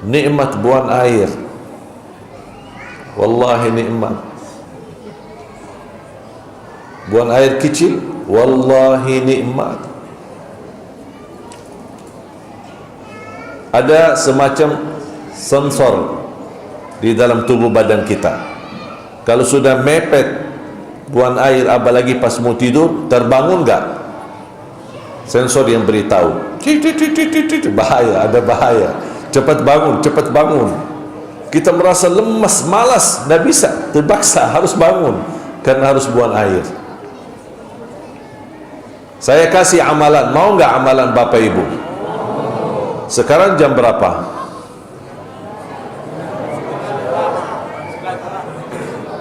Nikmat buang air, wallahi nikmat. Buang air kecil, wallahi nikmat. Ada semacam sensor di dalam tubuh badan kita. Kalau sudah mepet buang air, apalagi pas mau tidur, terbangun enggak? Sensor yang beritahu, bahaya, ada bahaya. Cepat bangun, cepat bangun. Kita merasa lemas, malas, tidak bisa, terpaksa harus bangun karena harus buang air. Saya kasih amalan, mau nggak amalan Bapak Ibu? Sekarang jam berapa?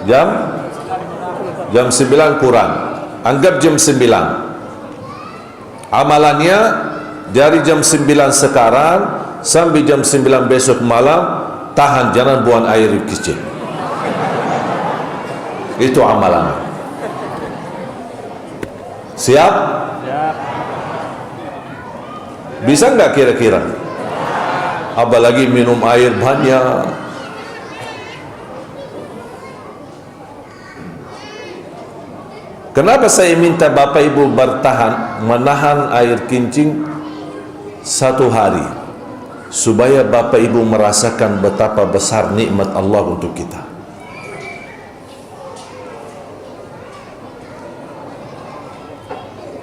Jam 9 kurang. Anggap jam 9. Amalannya dari jam 9 sekarang sampai jam 9 besok malam, tahan, jangan buang air kecil. Itu amalannya. Siap? Bisa nggak kira-kira? Apalagi minum air banyak. Kenapa saya minta Bapak Ibu bertahan menahan air kencing 1 hari? Supaya Bapak Ibu merasakan betapa besar nikmat Allah untuk kita.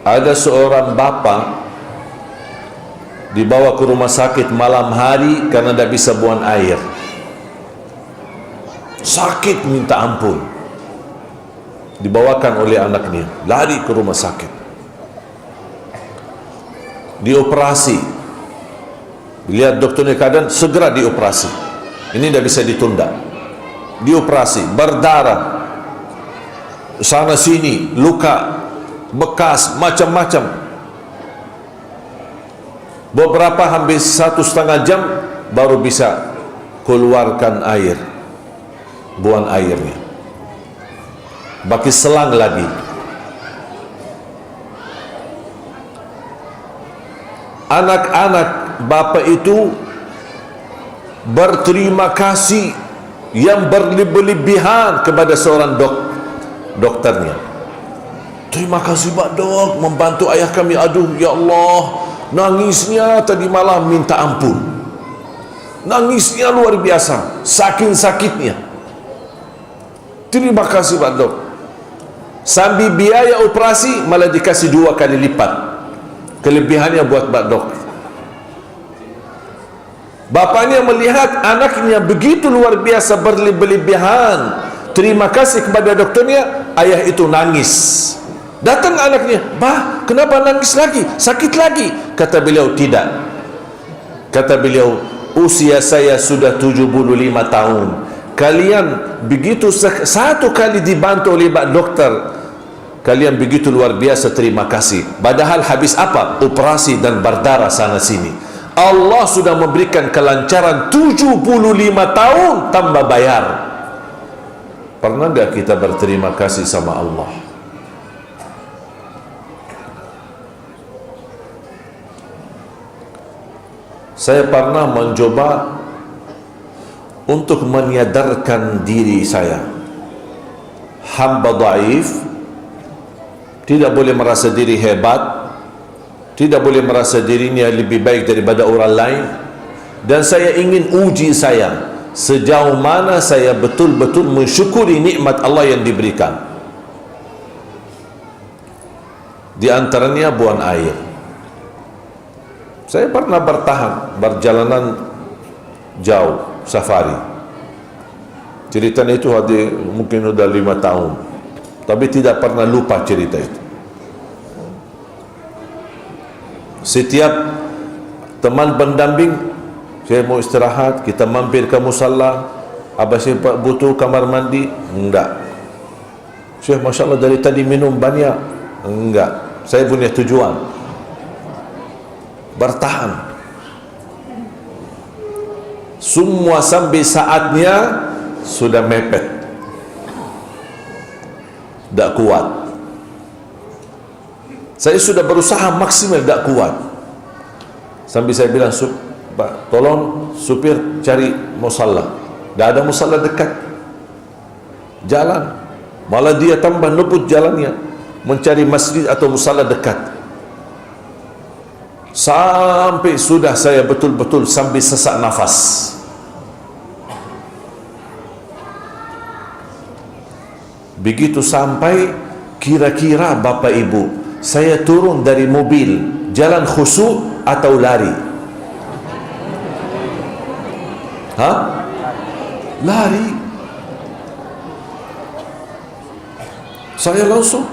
Ada seorang bapa dibawa ke rumah sakit malam hari karena tidak bisa buang air. Sakit minta ampun. Dibawakan oleh anaknya, lari ke rumah sakit. Dioperasi. Lihat dokternya keadaan, segera dioperasi. Ini tidak bisa ditunda. Dioperasi, berdarah, sana sini, luka, bekas, macam-macam. Beberapa hampir 1,5 jam baru bisa keluarkan air, buang airnya. Bagi selang lagi. Anak-anak bapak itu berterima kasih yang berlebihan kepada seorang dokternya. Terima kasih Pak Dok, membantu ayah kami. Aduh ya Allah, nangisnya tadi malam minta ampun. Nangisnya luar biasa, saking sakitnya. Terima kasih Pak Dok. Sambil biaya operasi malah dikasih 2 kali lipat kelebihannya buat Pak Dok. Bapaknya melihat anaknya begitu luar biasa berlebihan, terima kasih kepada dokternya, ayah itu nangis. Datang anaknya, "Bah, kenapa nangis lagi? Sakit lagi?" Kata beliau, "Tidak." Kata beliau, "Usia saya sudah 75 tahun. Kalian begitu satu kali dibantu oleh Pak Dokter, kalian begitu luar biasa, terima kasih. Padahal habis apa? Operasi dan berdarah sana sini. Allah sudah memberikan kelancaran 75 tahun tambah bayar." Pernah enggak kita berterima kasih sama Allah? Saya pernah mencoba untuk menyadarkan diri saya, hamba dhaif, tidak boleh merasa diri hebat, tidak boleh merasa dirinya lebih baik daripada orang lain, dan saya ingin uji saya sejauh mana saya betul-betul mensyukuri nikmat Allah yang diberikan. Di antaranya buang air. Saya pernah bertahan berjalanan jauh, safari. Cerita itu mungkin sudah 5 tahun, tapi tidak pernah lupa cerita itu. Setiap teman pendamping, saya mau istirahat, kita mampir ke musalla. Apa saya butuh kamar mandi? Enggak. Syekh, Masya Allah dari tadi minum banyak. Enggak, saya punya tujuan. Bertahan. Semua sampai saatnya sudah mepet, tidak kuat. Saya sudah berusaha maksimal, tidak kuat. Sampai saya bilang, Pak, tolong supir cari musalla. Dah ada musalla dekat jalan, malah dia tambah ngebut jalannya mencari masjid atau musalla dekat. Sampai sudah saya betul-betul sampai sesak nafas. Begitu sampai, kira-kira Bapak Ibu, saya turun dari mobil, jalan khusyuk atau lari? Hah? Lari. Saya langsung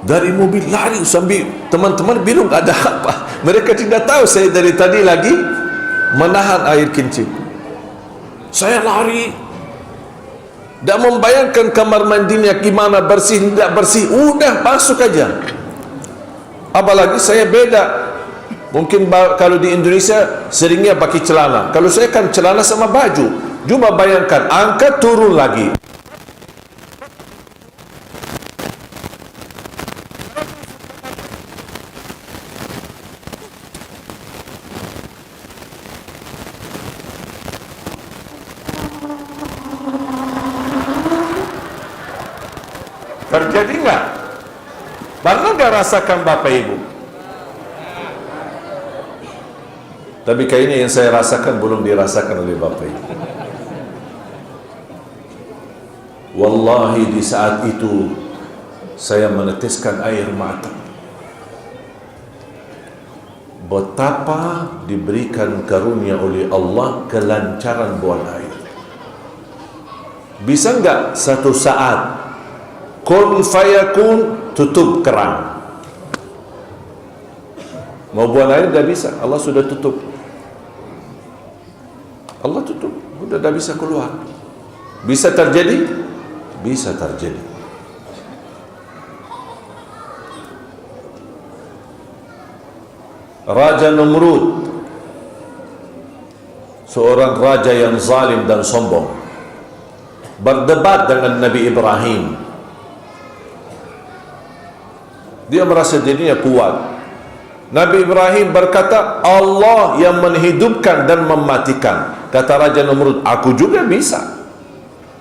dari mobil lari sambil teman-teman bingung ada apa. Mereka tidak tahu saya dari tadi lagi menahan air kencing. Saya lari. Tak membayangkan kamar mandinya gimana, bersih tidak bersih, udah masuk aja. Apalagi saya beda. Mungkin kalau di Indonesia seringnya pakai celana, kalau saya kan celana sama baju. Cuma bayangkan, angkat turun lagi. Terjadi nggak? Pernah nggak rasakan Bapak Ibu? Tapi kayaknya yang saya rasakan belum dirasakan oleh Bapak Ibu. Wallahi di saat itu saya meneteskan air mata. Betapa diberikan karunia oleh Allah kelancaran buang air. Bisa nggak satu saat kun fayakun, tutup keran? Mau buang air tidak bisa, Allah sudah tutup. Allah tutup, sudah tidak bisa keluar. Bisa terjadi? Bisa terjadi. Raja Namrud, seorang raja yang zalim dan sombong, berdebat dengan Nabi Ibrahim. Dia merasa dirinya kuat. Nabi Ibrahim berkata, Allah yang menghidupkan dan mematikan. Kata Raja Namrud, aku juga bisa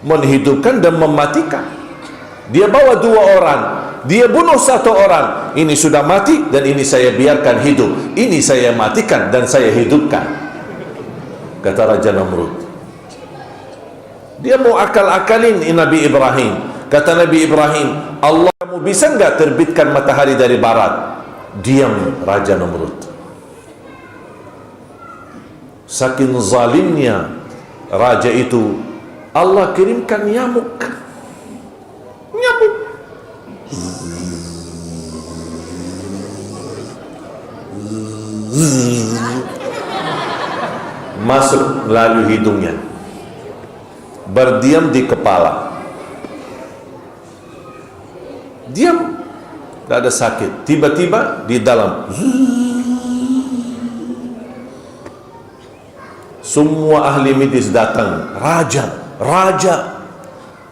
menghidupkan dan mematikan. Dia bawa dua orang, dia bunuh satu orang. Ini sudah mati dan ini saya biarkan hidup. Ini saya matikan dan saya hidupkan. Kata Raja Namrud. Dia mau akal-akalin Nabi Ibrahim. Kata Nabi Ibrahim, Allah, kamu bisa enggak terbitkan matahari dari barat? Diam Raja Namrud. Saking zalimnya raja itu, Allah kirimkan nyamuk. Nyamuk. Masuk melalui hidungnya, berdiam di kepala. Diam, tidak ada sakit. Tiba-tiba di dalam, semua ahli medis datang. Raja,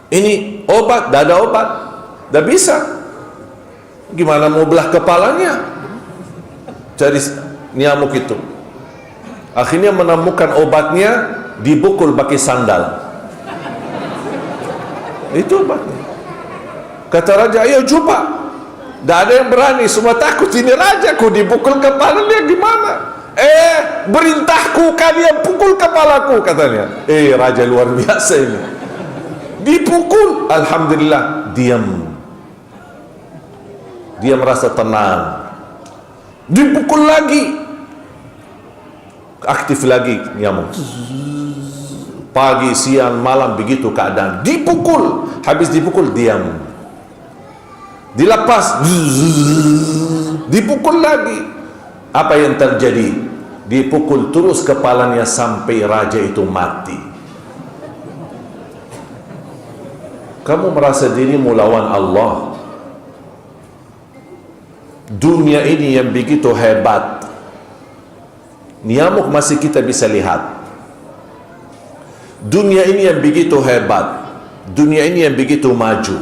ini obat, tidak ada obat, tidak bisa. Gimana mau belah kepalanya? Cari nyamuk itu. Akhirnya menemukan obatnya, dibukul pakai sandal. Itu obatnya. Kata raja, ayo coba. Tak ada yang berani, semua takut. Ini raja, ku dipukul kepalanya gimana? Berintahku kalian pukul kepalaku, katanya. Raja luar biasa ini. Dipukul, alhamdulillah, diam. Dia merasa tenang. Dipukul lagi, aktif lagi nyamuk. Pagi, siang, malam begitu keadaan. Dipukul, habis dipukul diam. Dilepas, dipukul lagi. Apa yang terjadi? Dipukul terus kepalanya sampai raja itu mati. Kamu merasa dirimu lawan Allah. Dunia ini yang begitu hebat, nyamuk masih kita bisa lihat. Dunia ini yang begitu hebat, dunia ini yang begitu maju,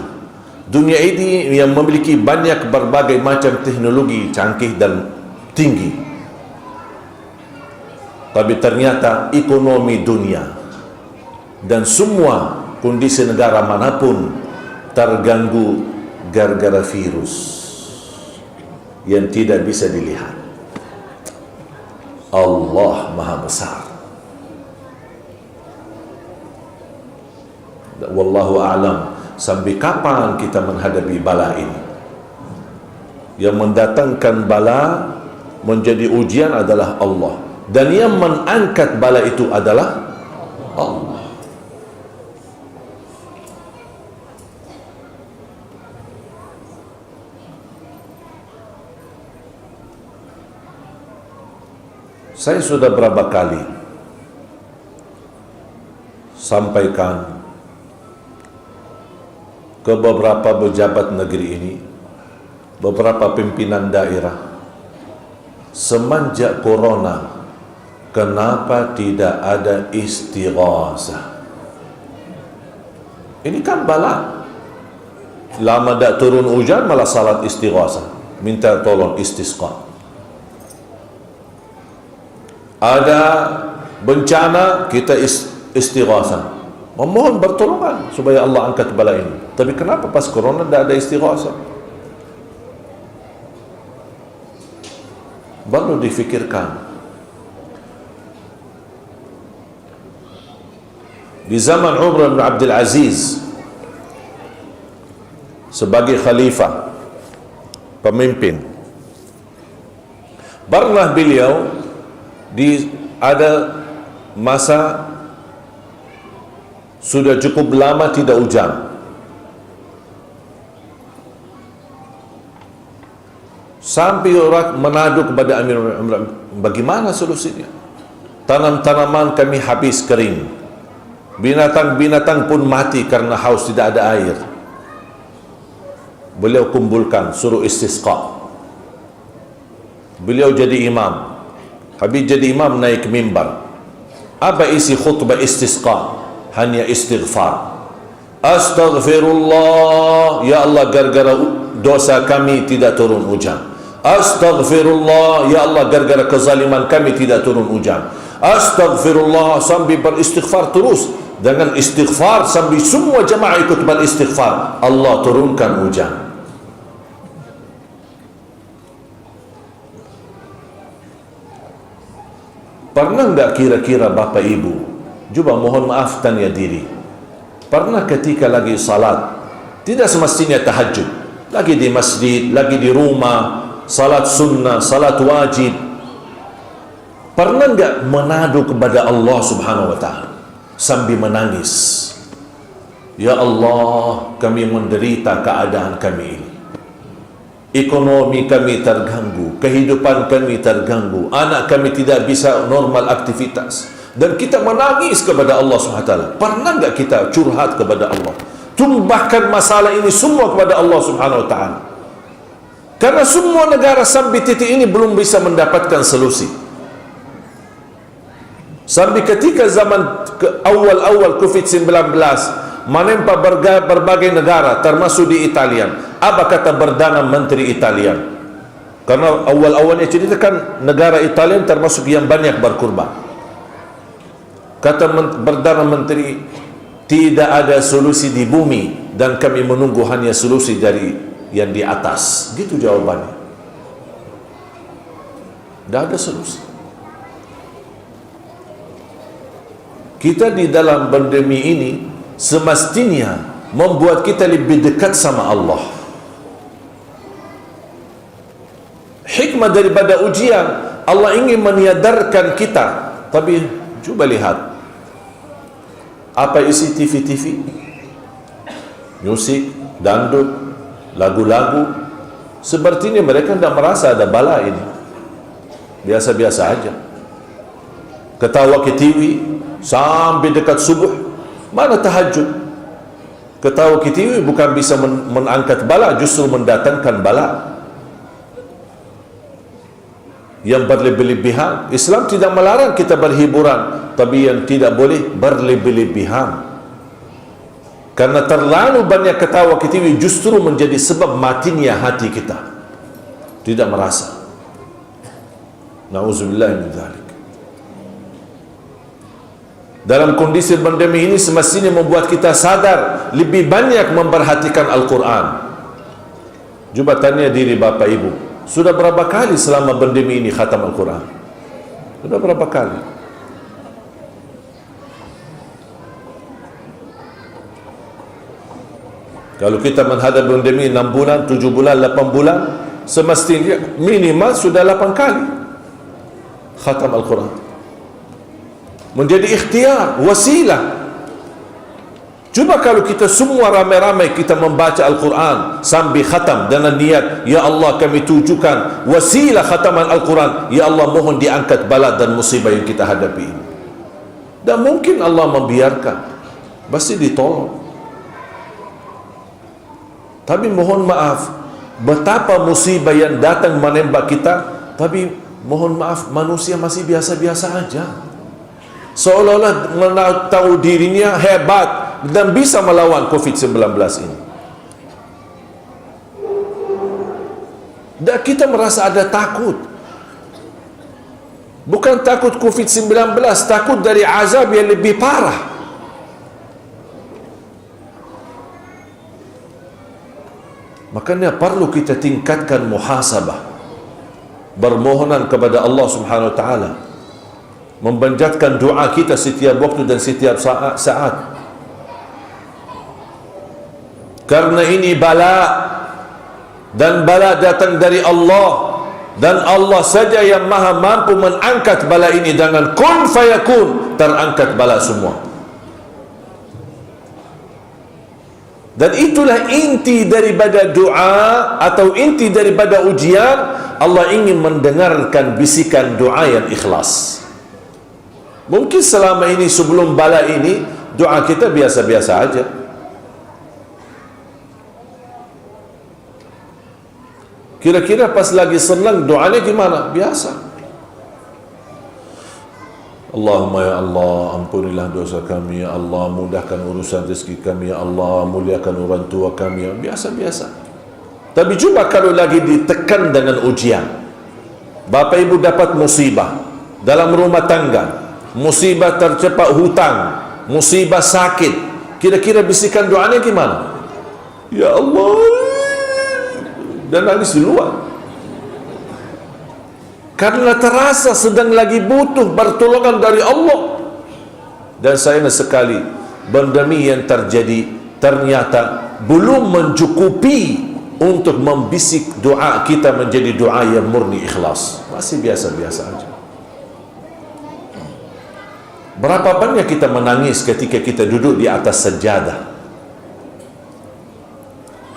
dunia ini yang memiliki banyak berbagai macam teknologi canggih dan tinggi. Tapi ternyata ekonomi dunia dan semua kondisi negara manapun terganggu gara-gara virus yang tidak bisa dilihat. Allah Maha Besar. Wallahu a'lam. Sampai kapan kita menghadapi bala ini? Yang mendatangkan bala menjadi ujian adalah Allah, dan yang mengangkat bala itu adalah Allah. Saya sudah berapa kali sampaikan ke beberapa pejabat negeri ini, beberapa pimpinan daerah, semenjak corona, kenapa tidak ada istighasah? Ini kan bala. Lama tak turun hujan malah salat istighasah, minta tolong istisqa. Ada bencana, kita istighasah, memohon pertolongan supaya Allah angkat bala ini. Tapi kenapa pas corona tidak ada istighasah? Baru difikirkan. Di zaman Umar bin Abdul Aziz sebagai khalifah, pemimpin, pernah beliau ada masa sudah cukup lama tidak hujan, sampai orang menadu kepada Amirul Mukminin, bagaimana solusinya? Tanam-tanaman kami habis kering, binatang-binatang pun mati karena haus, tidak ada air. Beliau kumpulkan, suruh istisqa. Beliau jadi imam. Habis jadi imam naik mimbar. Apa isi khutbah istisqa? Hanya istighfar. Astaghfirullah, ya Allah, gara-gara dosa kami tidak turun hujan. Astaghfirullah, ya Allah, gara-gara kezaliman kami tidak turun hujan. Astaghfirullah, sambil beristighfar terus. Dengan istighfar sambil semua jemaah ikut beristighfar, Allah turunkan hujan. Pernah enggak kira-kira Bapak Ibu, juga mohon maaf tanya diri, pernah ketika lagi salat, tidak semestinya tahajud, lagi di masjid, lagi di rumah, salat sunnah, salat wajib, pernah enggak menadu kepada Allah Subhanahu wa ta'ala sambil menangis? Ya Allah, kami menderita keadaan kami ini, ekonomi kami terganggu, kehidupan kami terganggu, anak kami tidak bisa normal aktivitas, dan kita menangis kepada Allah SWT. Pernah enggak kita curhat kepada Allah, tumpahkan masalah ini semua kepada Allah Subhanahu wa ta'ala? Karena semua negara sampai titik ini belum bisa mendapatkan solusi. Sampai ketika zaman awal-awal COVID-19 menimpa berbagai negara termasuk di Italia, apa kata Perdana Menteri Italia? Karena awal-awalnya ceritakan negara Italia termasuk yang banyak berkorban. Kata Perdana Menteri, tidak ada solusi di bumi dan kami menunggu hanya solusi dari yang di atas. Gitu jawabannya. Tidak ada solusi. Kita di dalam pandemi ini semestinya membuat kita lebih dekat sama Allah. Hikmah daripada ujian, Allah ingin menyadarkan kita. Tapi coba lihat, apa isi TV-TV? Musik, dangdut, lagu-lagu. Sepertinya mereka tidak merasa ada bala ini, biasa-biasa aja. Ketawa ketiwi sampai dekat subuh. Mana tahajud? Ketawa ketiwi bukan bisa mengangkat bala, justru mendatangkan bala. Yang berlebih-lebihan, Islam tidak melarang kita berhiburan, tapi yang tidak boleh berlebih-lebihan. Karena terlalu banyak ketawa ketiwi justru menjadi sebab matinya hati kita, tidak merasa. Nauzubillah min dzalik. Dalam kondisi pandemi ini semestinya membuat kita sadar lebih banyak memperhatikan Al-Quran. Cuba tanya diri Bapak Ibu, sudah berapa kali selama pandemi ini khatam Al-Quran? Sudah berapa kali? Kalau kita menghadap pandemi 6 bulan, 7 bulan, 8 bulan, semestinya minimal sudah 8 kali khatam Al-Quran. Menjadi ikhtiar, wasilah. Cuba kalau kita semua ramai-ramai kita membaca Al-Quran sambil khatam dengan niat, ya Allah kami tujukan wasilah khataman Al-Quran, ya Allah mohon diangkat bala dan musibah yang kita hadapi ini. Dan mungkin Allah membiarkan, pasti ditolong. Tapi mohon maaf, betapa musibah yang datang menembak kita, tapi mohon maaf, manusia masih biasa-biasa aja. Seolah-olah tahu dirinya hebat dan bisa melawan COVID-19 ini. Dan kita merasa ada takut. Bukan takut COVID-19, takut dari azab yang lebih parah. Makanya perlu kita tingkatkan muhasabah, bermohonan kepada Allah Subhanahu wa taala, mempanjatkan doa kita setiap waktu dan setiap saat. Karena ini bala, dan bala datang dari Allah, dan Allah saja yang maha mampu mengangkat bala ini dengan kun fayakun, terangkat bala semua. Dan itulah inti daripada doa atau inti daripada ujian. Allah ingin mendengarkan bisikan doa yang ikhlas. Mungkin selama ini sebelum bala ini doa kita biasa-biasa aja. Kira-kira pas lagi senang doanya gimana? Biasa. Allahumma ya Allah, ampunilah dosa kami, ya Allah mudahkan urusan rezeki kami, ya Allah muliakan orang tua kami, ya biasa-biasa. Tapi cuba kalau lagi ditekan dengan ujian, Bapak Ibu dapat musibah dalam rumah tangga, musibah tercepat hutang, musibah sakit, kira-kira bisikan doanya gimana? Ya Allah, dan nangis di luar. Karena terasa sedang lagi butuh pertolongan dari Allah. Dan sayang sekali, pandemi yang terjadi ternyata belum mencukupi untuk membisik doa kita menjadi doa yang murni ikhlas. Masih biasa-biasa aja. Berapa banyak kita menangis ketika kita duduk di atas sajadah?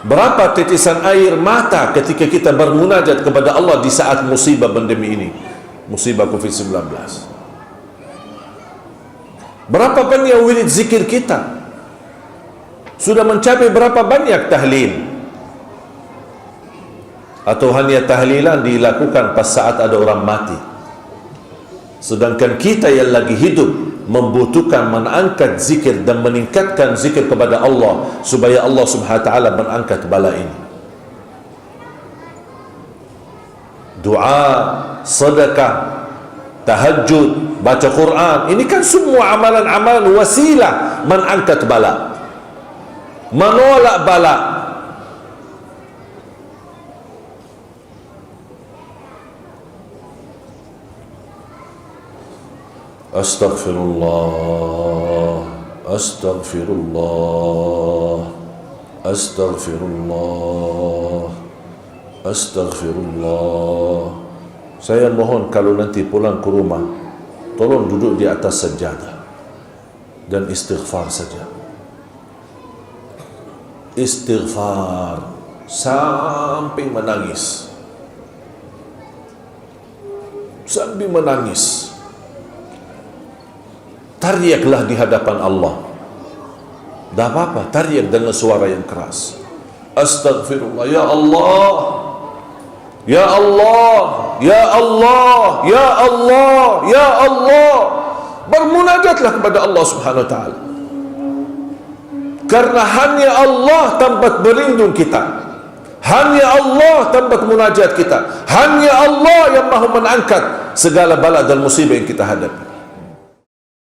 Berapa titisan air mata ketika kita bermunajat kepada Allah di saat musibah pandemi ini, musibah COVID-19? Berapa banyak wirid zikir kita? Sudah mencapai berapa banyak tahlil? Atau hanya tahlilan dilakukan pas saat ada orang mati? Sedangkan kita yang lagi hidup membutuhkan mengangkat zikir dan meningkatkan zikir kepada Allah supaya Allah Subhanahu wa taala mengangkat bala ini. Doa, sedekah, tahajud, baca Quran, ini kan semua amalan-amalan wasilah mengangkat bala, menolak bala. Astaghfirullah, astaghfirullah, astaghfirullah, astaghfirullah. Saya mohon kalau nanti pulang ke rumah, tolong duduk di atas sajadah dan istighfar saja. Istighfar sampai menangis, sambil menangis. Tariaklah di hadapan Allah. Tak apa-apa, tariak dengan suara yang keras. Astaghfirullah, ya Allah, ya Allah, ya Allah, ya Allah, ya Allah. Bermunajatlah kepada Allah Subhanahu wa taala. Karena hanya Allah tempat berlindung kita. Hanya Allah tempat munajat kita. Hanya Allah yang mahu mengangkat segala bala dan musibah yang kita hadapi.